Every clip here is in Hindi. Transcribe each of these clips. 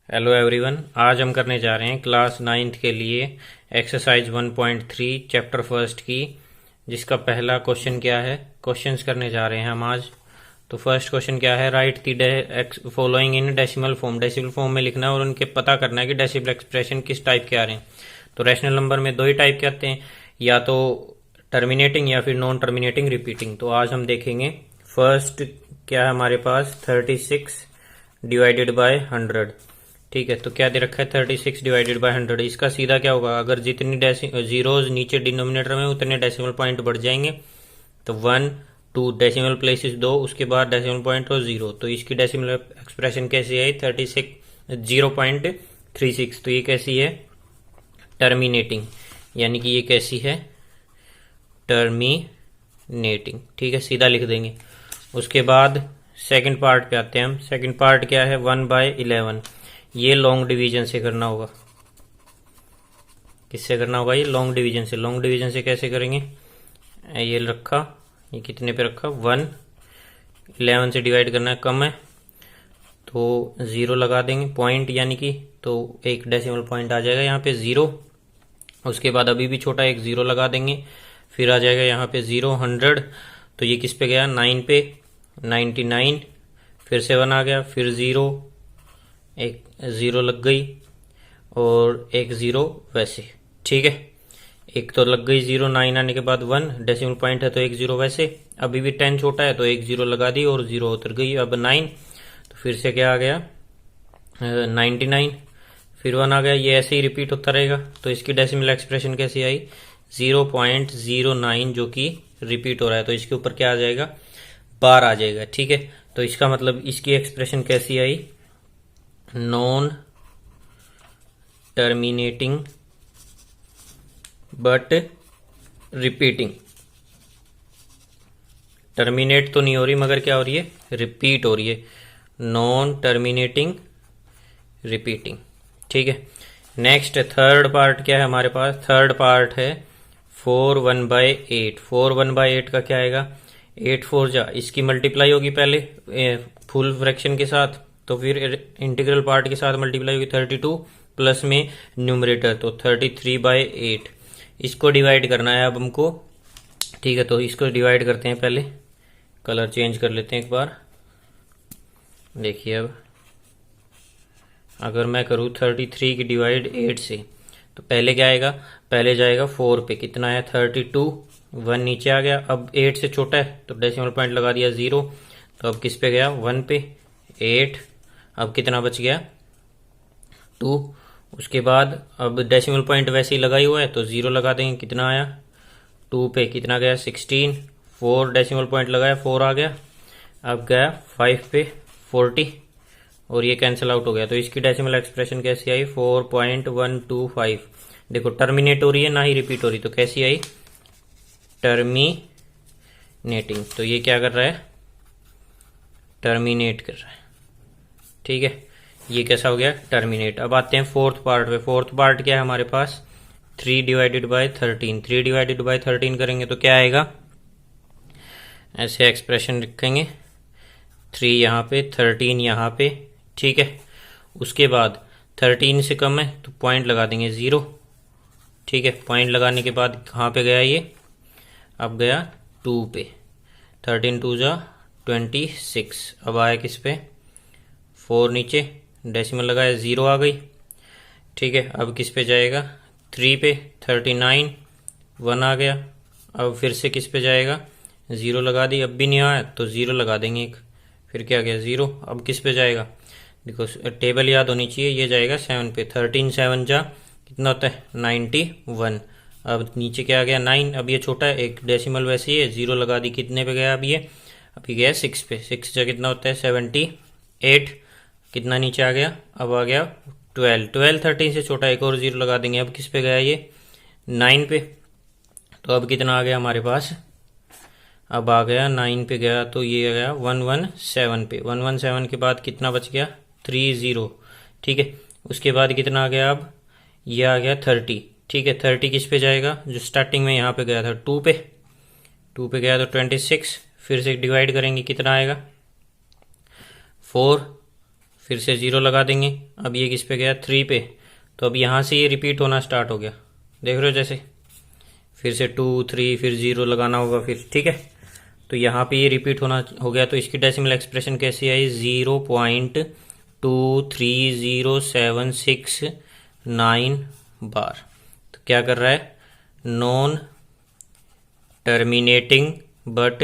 Hello everyone. आज हम करने जा रहे हैं क्लास 9th के लिए एक्सरसाइज 1.3 चैप्टर फर्स्ट की, जिसका पहला क्वेश्चन क्या है। क्वेश्चंस करने जा रहे हैं हम आज। तो फर्स्ट क्वेश्चन क्या है, right the following in decimal form. Decimal form में लिखना है और उनके पता करना है कि डेसिमल एक्सप्रेशन किस टाइप के आ रहे हैं। तो रैशनल नंबर में दो ही टाइप के आते हैं, या तो टर्मिनेटिंग या फिर नॉन टर्मिनेटिंग रिपीटिंग। तो आज हम देखेंगे फर्स्ट क्या है हमारे पास, 36 डिवाइडेड बाय 100। ठीक है, तो क्या दे रखा है 36 डिवाइडेड बाय 100। इसका सीधा क्या होगा, अगर जितनी जीरोज नीचे डिनोमिनेटर में उतने डेसिमल पॉइंट बढ़ जाएंगे। तो 1 2 डेसिमल प्लेसेस 2, उसके बाद डेसिमल पॉइंट और 0। तो इसकी डेसिमल एक्सप्रेशन कैसी आई, 36 0.36। तो ये कैसी है, टर्मिनेटिंग, यानी कि ये कैसी है, टर्मिनेटिंग। ठीक है, सीधा लिख देंगे। उसके बाद सेकंड पार्ट पे आते हैं हम। सेकंड पार्ट क्या है, 1/11। ये लॉन्ग डिवीजन से करना होगा। किससे करना होगा, ये लॉन्ग डिवीजन से। लॉन्ग डिवीजन से कैसे करेंगे, ये रखा, ये कितने पे रखा 1, 11 से डिवाइड करना है, कम है तो 0 लगा देंगे पॉइंट, यानी कि तो एक डेसिमल पॉइंट आ जाएगा यहाँ पे 0। उसके बाद अभी भी छोटा एक 0 लगा देंगे, फिर आ जाएगा यहाँ पे 0 100। तो ये किस पे गया, 9 पे, 99। फिर 7 आ गया, फिर 0, एक 0 लग गई और एक 0 वैसे। ठीक है, एक तो लग गई 0, 9 आने के बाद 1 डेसिमल पॉइंट है तो एक 0 वैसे। अभी भी 10 छोटा है तो एक 0 लगा दी और 0 उतर गई। अब 9, तो फिर से क्या आ गया 99, फिर 1 आ गया। ये ऐसे ही रिपीट होता रहेगा। तो इसकी डेसिमल एक्सप्रेशन कैसी आई, 0.09, जो कि रिपीट हो रहा है। तो इसके ऊपर क्या आ जाएगा, बार आ जाएगा। ठीक है, तो इसका मतलब इसकी एक्सप्रेशन कैसी आई, non terminating but repeating. Terminate तो नहीं हो रही, मगर क्या हो रही है, रिपीट हो रही है। Non terminating repeating. ठीक है, नेक्स्ट थर्ड पार्ट क्या है हमारे पास। थर्ड पार्ट है 4 1/8। 4 1/8 का क्या आएगा, 8 4 जा, इसकी मल्टीप्लाई होगी पहले फुल फ्रैक्शन के साथ, तो फिर इंटीग्रल पार्ट के साथ मल्टीप्लाई होगी 32 प्लस में न्यूमरेटर, तो 33/8। इसको डिवाइड करना है अब हमको। ठीक है, तो इसको डिवाइड करते हैं। पहले कलर चेंज कर लेते हैं एक बार। देखिए, अब अगर मैं करूँ 33 की डिवाइड 8 से, तो पहले क्या आएगा, पहले जाएगा 4 पे, कितना है 32, 1 नीचे आ गया। अब 8 से छोटा है तो डेसिमल पॉइंट लगा दिया 0। तो अब किस पे गया, 1 पे, 8। अब कितना बच गया 2। उसके बाद अब डेसिमल पॉइंट वैसे ही लगा ही हुआ है तो 0 लगा देंगे, कितना आया 2 पे, कितना गया 16। 4 डेसिमल पॉइंट लगाया, 4 आ गया। अब गया 5 पे 40 और ये कैंसिल आउट हो गया। तो इसकी डेसिमल एक्सप्रेशन कैसी आई, 4.125। देखो टर्मिनेट हो रही है, ना ही रिपीट हो रही, तो कैसी आई, टर्मिनेटिंग। तो ये क्या कर रहा है, टर्मिनेट कर रहा है। ठीक है, ये कैसा हो गया, टर्मिनेट। अब आते हैं फोर्थ पार्ट पे। फोर्थ पार्ट क्या है हमारे पास, 3 डिवाइडेड बाय 13। 3 डिवाइडेड बाय 13 करेंगे तो क्या आएगा, ऐसे एक्सप्रेशन लिखेंगे, 3 यहाँ पे 13 यहाँ पे। ठीक है, उसके बाद 13 से कम है तो पॉइंट लगा देंगे 0। ठीक है, पॉइंट लगाने के बाद कहाँ पे गया ये, अब गया 2 पे, 13 2 जा 26। अब आया किस पे, 4 नीचे, डेसिमल लगाया 0 आ गई। ठीक है, अब किस पे जाएगा, 3 पे, 39, 1 आ गया। अब फिर से किस पे जाएगा, 0 लगा दी, अब भी नहीं आया तो 0 लगा देंगे एक, फिर क्या गया 0। अब किस पे जाएगा, देखो टेबल याद होनी चाहिए, ये जाएगा 7 पे, 13 7 जा कितना होता है 91। अब नीचे क्या आ गया 9। अब ये छोटा है, एक डेसिमल वैसे ही है, 0 लगा दी, कितने पे गया अब ये, अभी गया 6 पे, 6 जा कितना होता है 78। कितना नीचे आ गया, अब आ गया 12। 12 13 से छोटा, एक और 0 लगा देंगे। अब किस पे गया ये 9 पे, तो अब कितना आ गया हमारे पास, अब आ गया 9 पे गया तो ये आ गया 117 पे। 117 के बाद कितना बच गया 30। ठीक है, उसके बाद कितना आ गया, अब ये आ गया 30। ठीक है, 30 किस पे जाएगा, जो स्टार्टिंग में यहाँ पे गया था 2 पे, 2 पे गया तो 26। फिर से डिवाइड करेंगे, कितना आएगा 4, फिर से 0 लगा देंगे। अब ये किस पे गया, 3 पे, तो अब यहाँ से ये रिपीट होना स्टार्ट हो गया, देख रहे हो जैसे। फिर से 2 3 फिर 0 लगाना होगा फिर, ठीक है। तो यहाँ पे ये रिपीट होना हो गया, तो इसकी डेसिमल एक्सप्रेशन कैसी आई, 0.23076 बार। तो क्या कर रहा है, नॉन टर्मिनेटिंग बट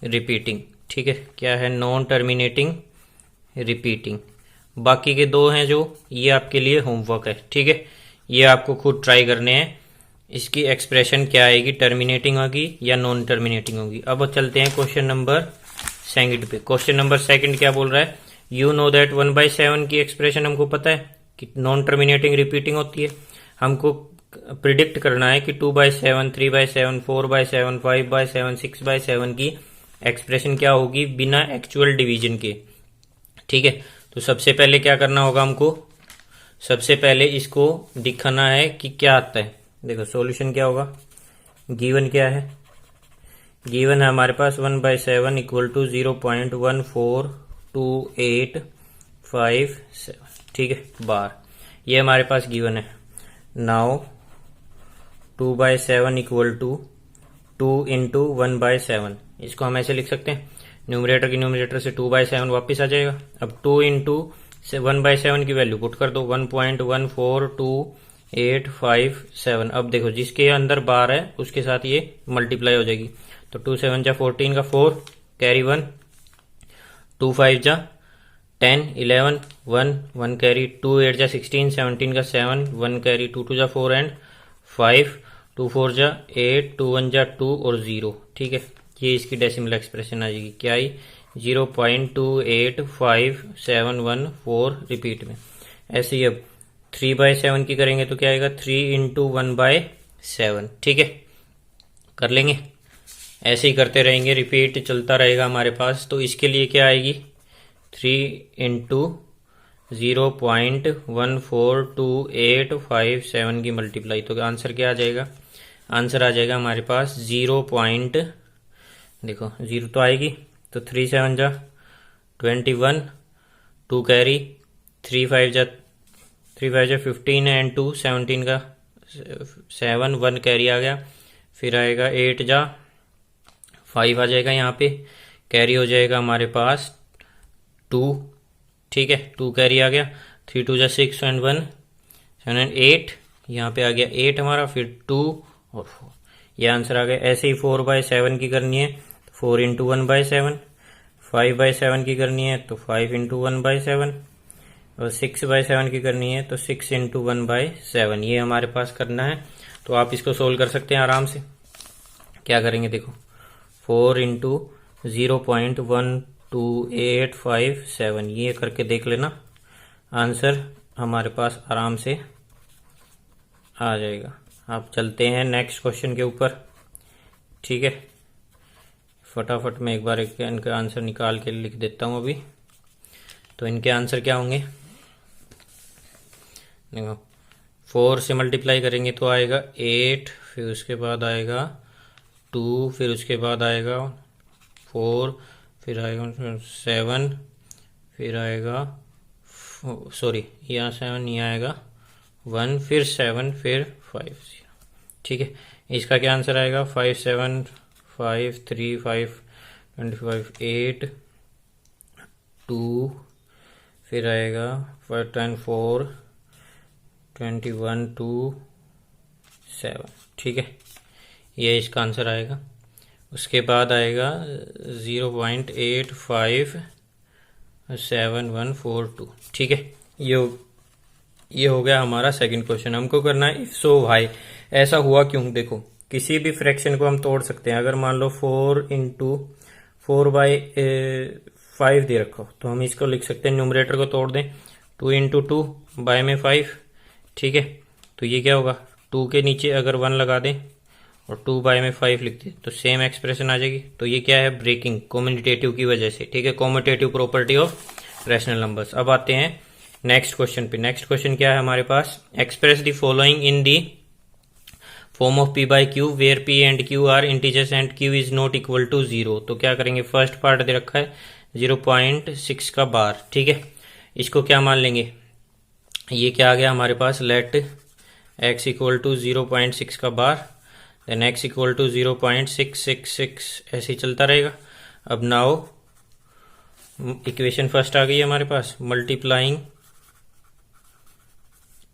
रिपीटिंग, ठीक है। क्या है, नॉन टर्मिनेटिंग रिपीटिंग। बाकी के दो हैं जो, ये आपके लिए होमवर्क है, ठीक है। ये आपको खुद ट्राई करने हैं, इसकी एक्सप्रेशन क्या आएगी, टर्मिनेटिंग होगी या नॉन टर्मिनेटिंग होगी। अब चलते हैं क्वेश्चन नंबर सेकंड पे। क्वेश्चन नंबर सेकंड क्या बोल रहा है, यू नो दैट 1/7 की एक्सप्रेशन हमको पता है कि नॉन टर्मिनेटिंग रिपीटिंग होती है। हमको प्रिडिक्ट करना है कि 2/7, 3/7, 4/7, 5/7, 6/7 की एक्सप्रेशन क्या होगी बिना एक्चुअल डिवीजन के, ठीक है। तो सबसे पहले क्या करना होगा हमको, सबसे पहले इसको दिखाना है कि क्या आता है। देखो सॉल्यूशन क्या होगा, गिवन क्या है, गिवन है हमारे पास 1/7 इक्वल टू 0.14285, ठीक है, बार। ये हमारे पास गिवन है। नाउ 2/7 इक्वल टू 2 इंटू 1/7, इसको हम ऐसे लिख सकते हैं, न्यूमरेटर की न्यूमरेटर से 2/7 वापस आ जाएगा। अब 2 इंटू 1/7 की वैल्यू पुट कर दो, 1.14285। अब देखो जिसके अंदर बार है उसके साथ ये मल्टीप्लाई हो जाएगी, तो 2 7 जा 14 का 4 कैरी 1, 2 5 जा 10 11 1 1 कैरी, 2 8 जा 16 17 का 7 1 कैरी, 2 2 जा 4 एंड 5, 2 4 जा 8, 2 1 जा 2 और 0, ठीक है। ये इसकी डेसिमल एक्सप्रेशन आ जाएगी, क्या आई, 0.285714 रिपीट में। ऐसे ही अब 3/7 की करेंगे तो क्या आएगा, 3 इंटू 1/7, ठीक है, कर लेंगे। ऐसे ही करते रहेंगे, रिपीट चलता रहेगा हमारे पास। तो इसके लिए क्या आएगी, 3 इंटू 0.14285 की मल्टीप्लाई, तो आंसर क्या आ जाएगा, आंसर आ जाएगा हमारे पास 0. देखो 0 तो आएगी, तो 3 7 जा 21, 2 कैरी, 3 5 जा 15 एंड 2 17 का 7 1 कैरी आ गया। फिर आएगा 8 जा 5 आ जाएगा, यहाँ पे कैरी हो जाएगा हमारे पास 2, ठीक है, 2 कैरी आ गया। 3 2 जा 6 एंड 1 7 एंड 8, यहाँ पे आ गया 8 हमारा, फिर 2 और 4, ये आंसर आ गया। ऐसे ही 4/7 की करनी है, 4 इंटू 1/7, 5/7 की करनी है तो 5 इंटू 1/7, और 6/7 की करनी है तो 6 इंटू 1/7, ये हमारे पास करना है। तो आप इसको सोल्व कर सकते हैं आराम से। क्या करेंगे, देखो 4 इंटू 0.12857, ये करके देख लेना, आंसर हमारे पास आराम से आ जाएगा। आप चलते हैं नेक्स्ट क्वेश्चन के ऊपर, ठीक है। फटाफट मैं एक बार इनका आंसर निकाल के लिख देता हूँ अभी। तो इनके आंसर क्या होंगे, देखो 4 से मल्टीप्लाई करेंगे तो आएगा 8, फिर उसके बाद आएगा 2, फिर उसके बाद आएगा 4, फिर आएगा 7, फिर आएगा सॉरी यहाँ 7 नहीं आएगा 1, फिर 7, फिर 5 0, ठीक है। इसका क्या आंसर आएगा, 5 7 5 3 5 25 8 2, फिर आएगा 5 10 4 21 2 7, ठीक है, ये इसका आंसर आएगा। उसके बाद आएगा 0.857142, ठीक है। ये हो गया हमारा सेकंड क्वेश्चन। हमको करना है इफ सो वाई, ऐसा हुआ क्यों। देखो किसी भी फ्रैक्शन को हम तोड़ सकते हैं। अगर मान लो 4 इंटू 4/5 दे रखो तो हम इसको लिख सकते हैं, न्यूमरेटर को तोड़ दें, 2 इंटू 2 बाय में 5, ठीक है। तो ये क्या होगा, 2 के नीचे अगर 1 लगा दें और 2 बाय में 5 लिख दें तो सेम एक्सप्रेशन आ जाएगी। तो ये क्या है, ब्रेकिंग कम्यूटेटिव की वजह से, ठीक है, commutative property of rational numbers. अब आते हैं नेक्स्ट क्वेश्चन पे। नेक्स्ट क्वेश्चन क्या है हमारे पास, express the following in the form of p by q where p and q are integers and q is not equal to 0। तो क्या करेंगे, फर्स्ट पार्ट दे रखा है 0.6 का बार, ठीक है। इसको क्या मान लेंगे, ये क्या आ गया हमारे पास, लेट x इक्वल टू 0.6 का बार, देन x इक्वल टू 0.666 ऐसे ही चलता रहेगा। अब नाउ इक्वेशन फर्स्ट आ गई है हमारे पास, मल्टीप्लाइंग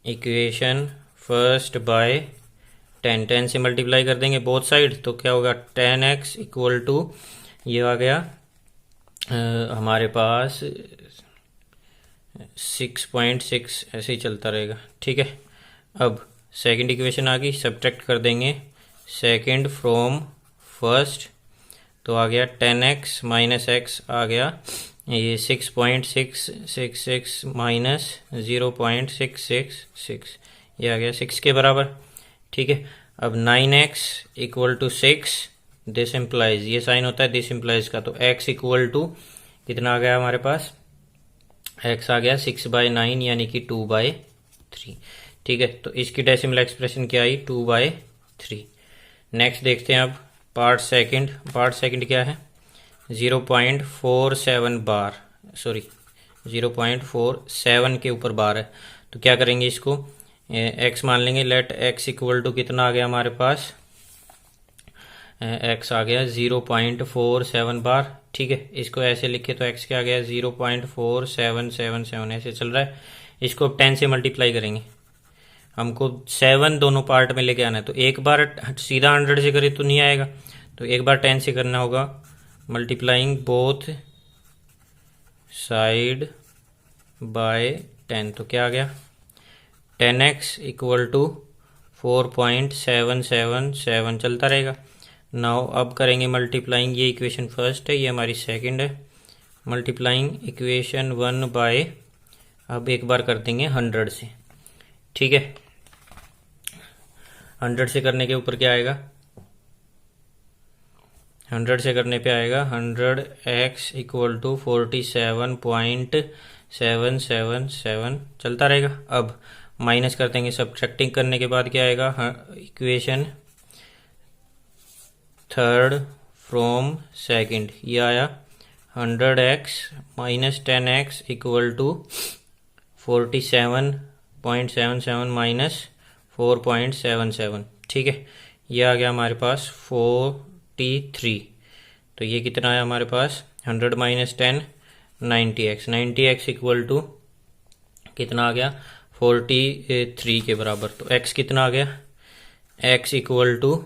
इक्वेशन फर्स्ट बाय 10 से मल्टीप्लाई कर देंगे बोथ साइड, तो क्या होगा 10x इक्वल टू, ये आ गया हमारे पास 6.6 ऐसे ही चलता रहेगा। ठीक है, अब सेकंड इक्वेशन आ गई, सब्ट्रैक्ट कर देंगे सेकंड फ्रॉम फर्स्ट, तो आ गया 10x माइनस x आ गया ये 6.666 माइनस 0.666, ये आ गया 6 के बराबर। ठीक है, अब 9x equal to 6, this implies, ये साइन होता है दिस इम्प्लाइज का, तो x इक्वल टू कितना आ गया हमारे पास, x आ गया 6/9 यानी कि 2/3। ठीक है, तो इसकी डेसिमल एक्सप्रेशन क्या आई, 2/3। नेक्स्ट देखते हैं अब पार्ट सेकंड क्या है, 0.47 बार, सॉरी 0.47 के ऊपर बार है, तो क्या करेंगे, इसको x मान लेंगे, लेट x इक्वल टू कितना आ गया हमारे पास, x आ गया 0.47 बार। ठीक है, इसको ऐसे लिखे तो x क्या आ गया 0.4777 ऐसे चल रहा है। इसको अब 10 से मल्टीप्लाई करेंगे, हमको 7 दोनों पार्ट में लेके आना है, तो एक बार सीधा 100 से करे तो नहीं आएगा, तो एक बार 10 से करना होगा, मल्टीप्लाइंग बोथ साइड बाय 10, तो क्या आ गया 10x इक्वल टू 4.777 चलता रहेगा। नाउ अब करेंगे मल्टीप्लाइंग, ये इक्वेशन फर्स्ट है, ये हमारी सेकंड है, मल्टीप्लाइंग इक्वेशन 1 बाय, अब एक बार कर देंगे 100 से। ठीक है, 100 से करने के ऊपर क्या आएगा, 100 से करने पे आएगा 100x इक्वल टू 47.777 चलता रहेगा। अब माइनस कर देंगे, सब्ट्रैक्टिंग करने के बाद क्या आएगा, इक्वेशन थर्ड फ्रॉम सेकंड, ये आया 100x minus 10x equal to 47.77 minus 4.77। ठीक है, ये आ गया हमारे पास 43, तो ये कितना है हमारे पास 100 माइनस 10 90x इक्वल टू कितना आ गया 43 के बराबर, तो x कितना आ गया, x इक्वल टू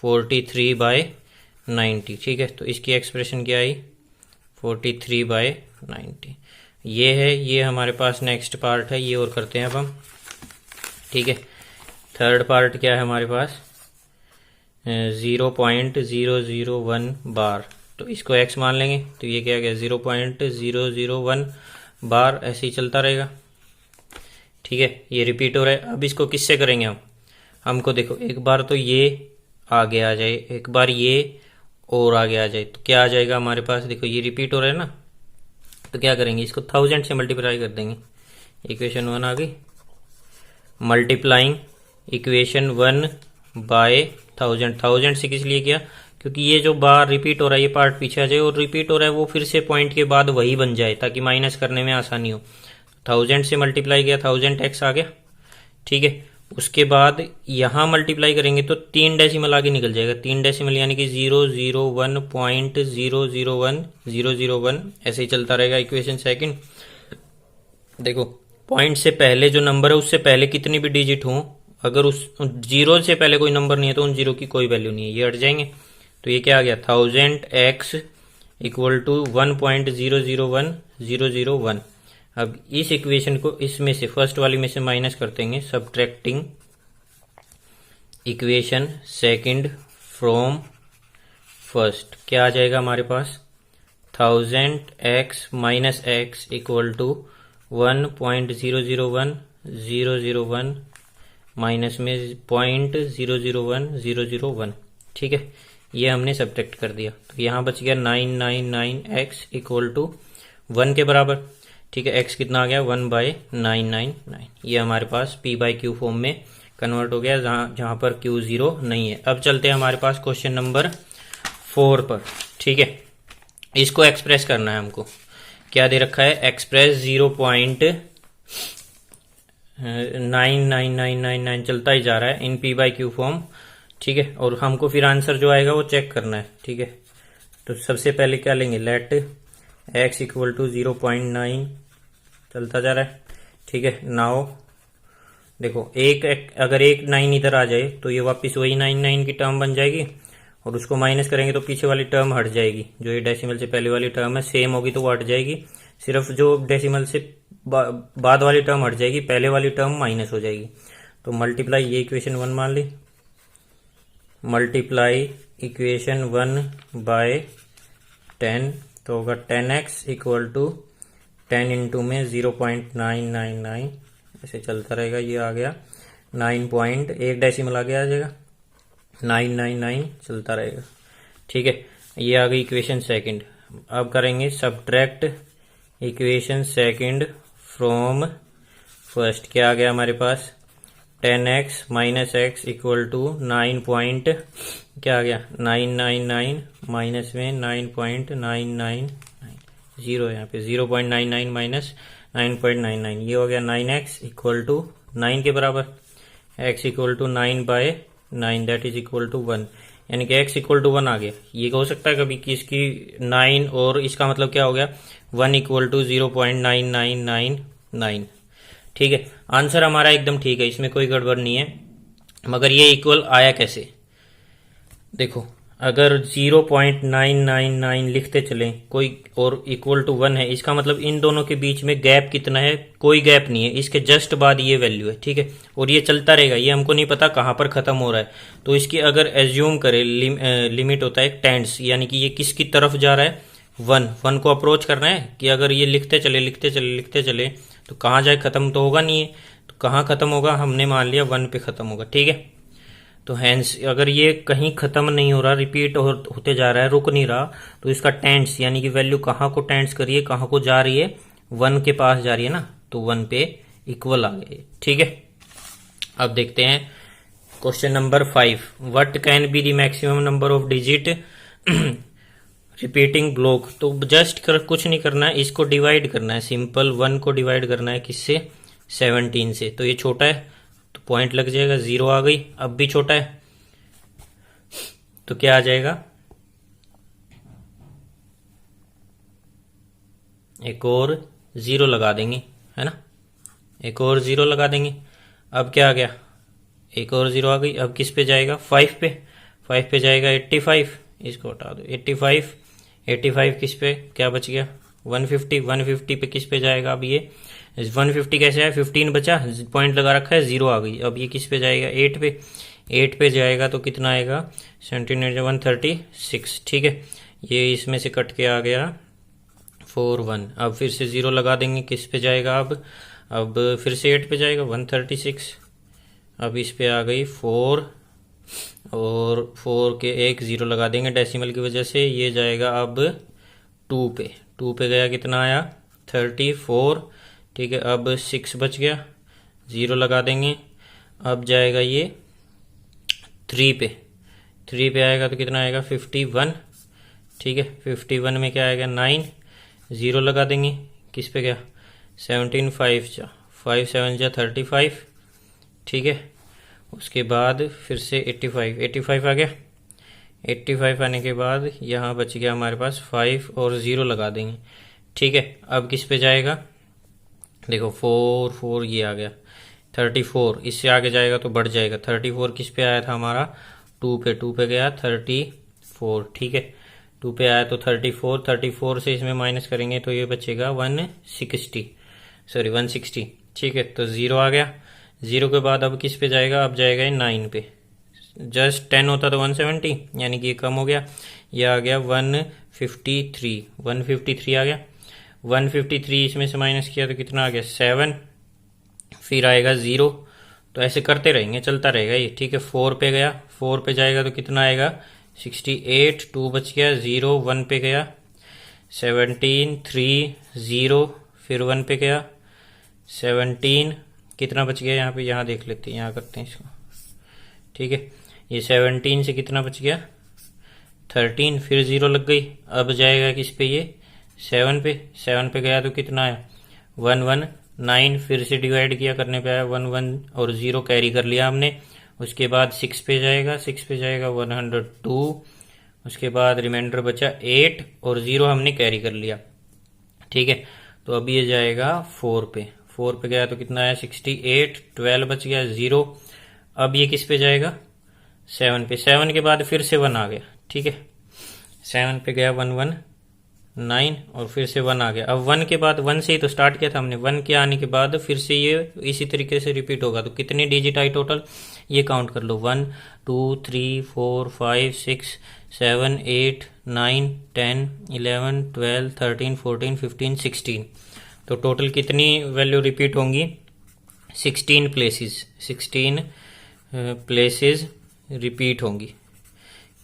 43/90। ठीक है, तो इसकी एक्सप्रेशन क्या आई 43/90, ये है, ये हमारे पास नेक्स्ट पार्ट है, ये और करते हैं अब हम। ठीक है, थर्ड पार्ट क्या है हमारे पास, 0.001 बार, तो इसको x मान लेंगे, तो ये क्या गया 0.001 बार ऐसे ही चलता रहेगा। ठीक है, ये रिपीट हो रहा है। अब इसको किससे करेंगे हम, हमको देखो एक बार तो ये आगे आ जाए, एक बार ये और आगे आ जाए, तो क्या आ जाएगा हमारे पास, देखो ये रिपीट हो रहा है ना, तो क्या करेंगे, इसको 1000 से मल्टीप्लाई कर देंगे, इक्वेशन 1 आ गई, मल्टीप्लाइंग इक्वेशन 1 बाय 1000 से किस लिए किया, क्योंकि ये जो बार रिपीट हो रहा है ये पार्ट पीछे आ जाए, और रिपीट हो रहा है वो फिर से पॉइंट के बाद वही बन जाए, ताकि माइनस करने में आसानी हो। 1000 से मल्टीप्लाई किया, 1000x आ गया। ठीक है, उसके बाद यहाँ मल्टीप्लाई करेंगे तो 3 डेसिमल आगे निकल जाएगा, 3 डेसिमल यानी कि 001.001001 ऐसे ही चलता रहेगा। इक्वेशन सेकंड, देखो पॉइंट से पहले जो नंबर है उससे पहले कितनी भी डिजिट हो, अगर उस 0 से पहले कोई नंबर नहीं है तो उन 0 की कोई वैल्यू नहीं है, ये हट जाएंगे। तो ये क्या आ गया 1000x इक्वल टू 1.001001। अब इस इक्वेशन को इसमें से फर्स्ट वाली में से माइनस कर देंगे, subtracting equation second from first, क्या आ जाएगा हमारे पास 1000x minus x equal to 1.001001 minus में 0.001001। ठीक है, ये हमने सब्ट्रैक्ट कर दिया, तो यहाँ बच गया 999x इक्वल टू 1 के बराबर। ठीक है, x कितना आ गया 1/999, ये हमारे पास p/q फॉर्म में कन्वर्ट हो गया, जहाँ पर q 0 नहीं है। अब चलते हैं हमारे पास क्वेश्चन नंबर 4 पर। ठीक है, इसको एक्सप्रेस करना है हमको, क्या दे रखा है, एक्सप्रेस 0.99999 चलता ही जा रहा है in P by Q form, ठीक है। और हमको फिर आंसर जो आएगा वो चेक करना है, ठीक है। तो सबसे पहले क्या लेंगे, लेट x इक्वल टू 0.9 चलता जा रहा है, ठीक है। नाउ देखो अगर एक 9 इधर आ जाए तो ये वापस वही 9 की टर्म बन जाएगी, और उसको माइनस करेंगे तो पीछे वाली टर्म हट जाएगी, जो ये डेसिमल से पहले वाली टर्म है सेम होगी तो वो हट जाएगी, सिर्फ जो डेसिमल से बाद वाली टर्म हट जाएगी, पहले वाली टर्म माइनस हो जाएगी। तो मल्टीप्लाई ये इक्वेशन 1 मान ली, मल्टीप्लाई इक्वेशन 1 बाय 10 तो होगा 10x इक्वल टू 10 इंटू में 0.999 ऐसे चलता रहेगा। ये आ गया 9 एक डेसिमल आगे आ जाएगा 999 चलता रहेगा, ठीक है। ये आ गई इक्वेशन सेकंड। अब करेंगे subtract equation second from first. क्या आ गया हमारे पास, 10x minus X equal to 9 क्या आ गया 999 माइनस में 9.999 जीरो, यहाँ पे 0.99 माइनस 9.99 ये हो गया 9x इक्वल टू 9 के बराबर, x equal to 9 by 9 that is equal to 1, यानी कि x इक्वल टू 1 आ गया। ये हो सकता है कभी कि इसकी 9 और इसका मतलब क्या हो गया 1 इक्वल टू 0.9999, ठीक है। आंसर हमारा एकदम ठीक है, इसमें कोई गड़बड़ नहीं है। मगर ये इक्वल आया कैसे, देखो अगर 0.999 लिखते चलें कोई और इक्वल टू 1 है, इसका मतलब इन दोनों के बीच में गैप कितना है, कोई गैप नहीं है, इसके जस्ट बाद ये वैल्यू है, ठीक है। और ये चलता रहेगा, ये हमको नहीं पता कहाँ पर खत्म हो रहा है। तो इसकी अगर एज्यूम करें लिमिट होता है टेंड्स, यानी कि ये किसकी तरफ जा रहा है, 1 को अप्रोच करना है कि अगर ये लिखते चले तो कहाँ जाए, खत्म तो होगा नहीं है, तो कहाँ खत्म होगा, हमने मान लिया 1 पे खत्म होगा, ठीक है। तो हैंस अगर ये कहीं खत्म नहीं हो रहा, रिपीट होते जा रहा है, रुक नहीं रहा, तो इसका टेंड्स यानी कि वैल्यू कहाँ को टेंड्स करिए, कहाँ को जा रही है, 1 के पास जा रही है ना, तो 1 पे इक्वल आ गए, ठीक है। अब देखते हैं question number 5, what can be the maximum number of digit repeating block. तो जस्ट कुछ नहीं करना है, इसको डिवाइड करना है, सिंपल 1 को डिवाइड करना है किससे, 17 से। तो ये छोटा है तो पॉइंट लग जाएगा, 0 आ गई। अब भी छोटा है तो क्या आ जाएगा, एक और 0 लगा देंगे, है ना, एक और 0 लगा देंगे। अब क्या आ गया, एक और 0 आ गई। अब किस पे जाएगा, 5 पे जाएगा 85, इसको हटा दो, 85 किस पे, क्या बच गया 150 पे किस पे जाएगा। अब ये 150 कैसे आया, 15 बचा, पॉइंट लगा रखा है, 0 आ गई। अब ये किस पे जाएगा, 8 पे जाएगा तो कितना आएगा 136, ठीक है। ये इसमें से कट के आ गया 41। अब फिर से 0 लगा देंगे, किस पे जाएगा, अब फिर से 8 पे जाएगा 136। अब इस पे आ गई 4 और 4 के एक 0 लगा देंगे डेसिमल की वजह से, ये जाएगा अब 2 पे गया, कितना आया 34, ठीक है। अब 6 बच गया, 0 लगा देंगे। अब जाएगा ये 3 पे आएगा तो कितना आएगा 51, ठीक है। 51 में क्या आएगा 9, 0 लगा देंगे, किस पे गया 17, 5 7 जा 35, ठीक है। उसके बाद फिर से 85 आ गया। 85 आने के बाद यहाँ बच गया हमारे पास 5 और 0 लगा देंगे, ठीक है। अब किस पे जाएगा, देखो 4 ये आ गया 34, इससे आगे जाएगा तो बढ़ जाएगा। 34 किस पे आया था हमारा 2 पे गया 34, ठीक है। 2 पे आया तो 34 से इसमें माइनस करेंगे तो ये बचेगा 160, ठीक है। तो 0 आ गया। 0 के बाद अब किस पे जाएगा, अब जाएगा 9 पे। जस्ट 10 होता तो 170, यानी कि ये कम हो गया, ये आ गया 153 आ गया। 153 इसमें से माइनस किया तो कितना आ गया 7, फिर आएगा 0। तो ऐसे करते रहेंगे, चलता रहेगा ये, ठीक है। 4 पे गया, 4 पे जाएगा तो कितना आएगा 68, 2 बच गया, 0 1 पे गया 17, 3 0, फिर 1 पे गया 17, कितना बच गया यहाँ पे, यहाँ देख लेते हैं, यहाँ करते हैं इसको, ठीक है। ये 17 से कितना बच गया 13, फिर 0 लग गई। अब जाएगा किस पे, ये 7 पे गया तो कितना है 119, फिर से डिवाइड किया करने पे आया 11 और 0 कैरी कर लिया हमने। उसके बाद 6 पे जाएगा 102, उसके बाद रिमाइंडर बचा 8 और 0 हमने कैरी कर लिया। ठीक है, तो अब ये जाएगा 4 पे। 4 पे गया तो कितना है 68, 12 बच गया 0। अब ये किस पे जाएगा 7 पे। 7 के बाद फिर से 1 आ गया। ठीक है, 7 पे गया 119 और फिर से 1 आ गया। अब 1 के बाद 1 से ही तो स्टार्ट किया था हमने, 1 के आने के बाद फिर से ये इसी तरीके से रिपीट होगा। तो कितनी डिजिट आई टोटल ये काउंट कर लो, 1 2 3 4 5 6 7 8 9 10 11 12 13 14 15 16। तो टोटल कितनी वैल्यू रिपीट होंगी 16 प्लेसेस। 16 प्लेसेस रिपीट होंगी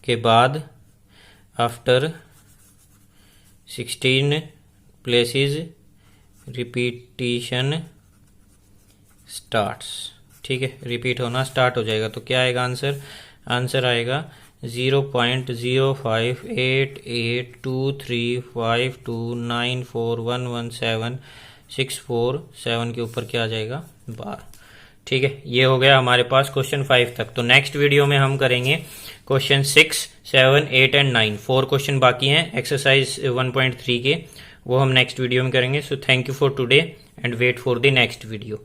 के बाद आफ्टर 16 प्लेसेस रिपीटिशन स्टार्ट्स। ठीक है, रिपीट होना स्टार्ट हो जाएगा। तो क्या आएगा आंसर, आंसर आएगा 0.0588239411764 के ऊपर क्या आ जाएगा बार। ठीक है, ये हो गया हमारे पास क्वेश्चन 5 तक। तो नेक्स्ट वीडियो में हम करेंगे क्वेश्चन 6, 7, 8 एंड 9। 4 क्वेश्चन बाकी हैं एक्सरसाइज 1.3 के, वो हम नेक्स्ट वीडियो में करेंगे। So thank you for today and wait for the next video.